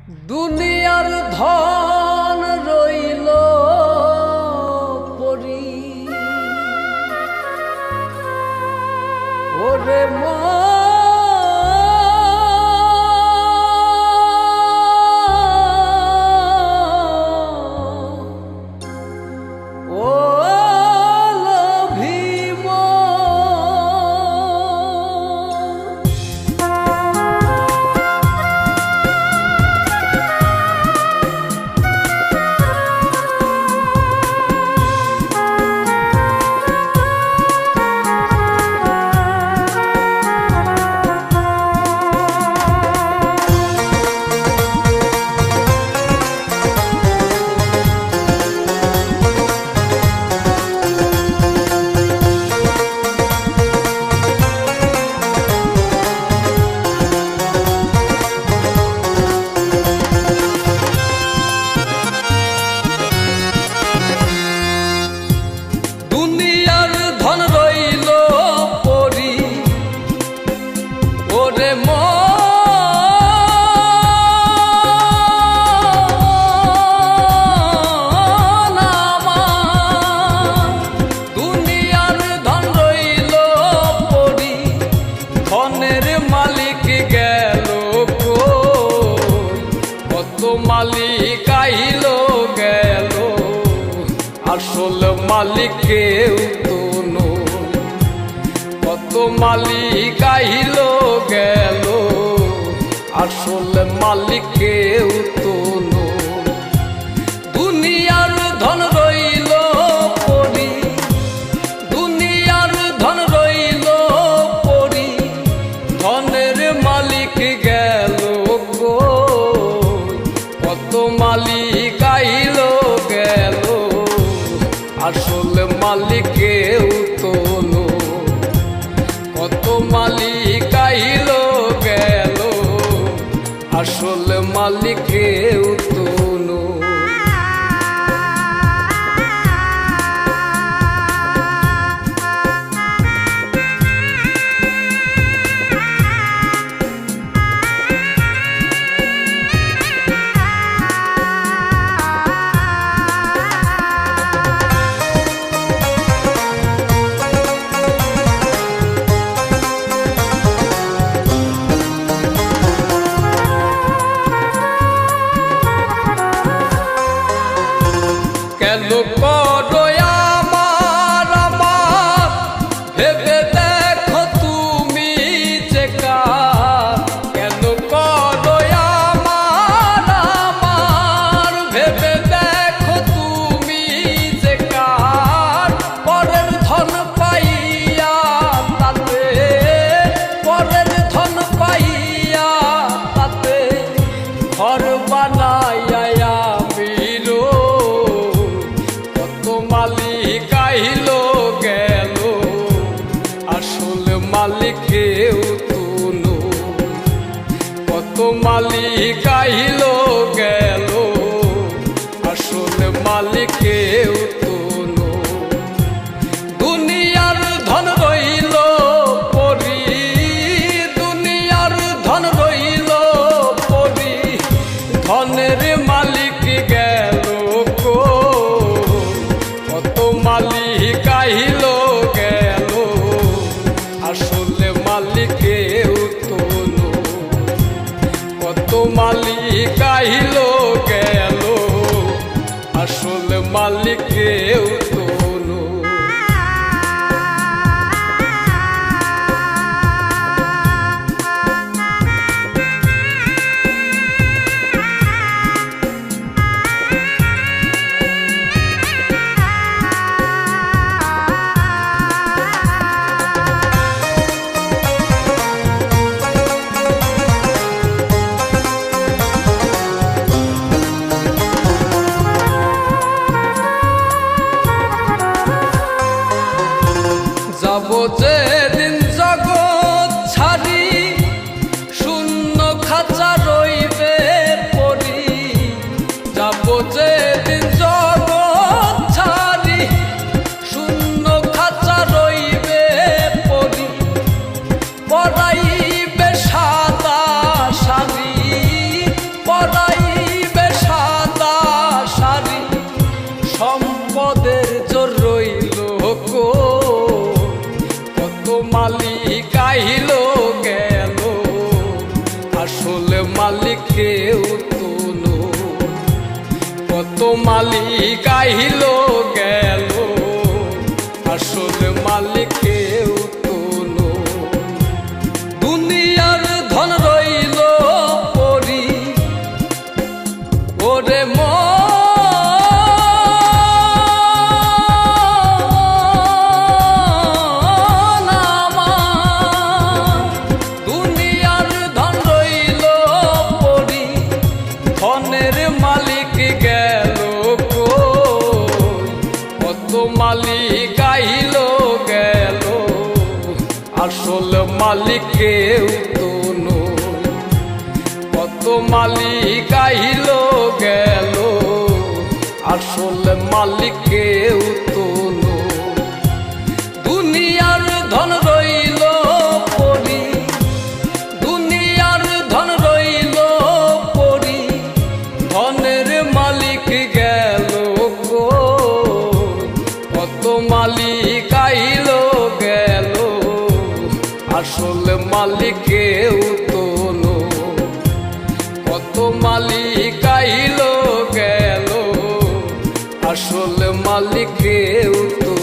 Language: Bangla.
দুনিয়ার ধন রইল পরি ওরে মালিক আইল গেল আসল মালিক কেউ তো নয়। কত মালিক আইল গেল আসল মালিক কেউ তো নয়। দুনিয়ার ধন রইল পরি, দুনিয়ার ধন রইল পরি, ধনের মালিক গেল মালিক আইল গেল আসল মালিক কেউ তো নয়। কত মালিক আইল গেল আসল মালিক কেউ তো নয়। কেন করো আমার আমার ভেবে দেখো তুমি যে কার। কেন করো আমার আমার ভেবে দেখো তুমি যে কার। পরের ধন পাইয়া তাতে, পরের ধন পাইয়া তাতে ঘর বানাইয়া মালিক আইল গেল আসল মালিক কেউ তো নয়। কত মালিক আইল গেল আসল মালিক কেউ তো নয়। দুনিয়ার ধন রইল পরি, দুনিয়ার ধন রইল পরি, ধনের মালিক গেল মালিক আইল গেল আসল মালিক কেউ তো নয়। কত মালিক আইল গেল আসল মালিক কেউ তো নয়। মালিক কেউ তো নয়। কত মালিক আইল গেল, আসলে মালিক কেউ তো নয়। দুনিয়ার ধন রইল পরি, ওরে ধনের মালিক গেল কই, কত মালিক আইল গেল, আসল মালিক কেউ তো নয়। কত মালিক আইল গেল, আসল মালিক কেউ তো নয়। দুনিয়ার ধন রইল পরি, দুনিয়ার ধন রইল পরি, ধনের মালিক গেল কই, কত মালিক আইল গেল, আসল মালিক কেউ তো নয়। কত মালিক আইল গেল, আসল মালিক কেউ তো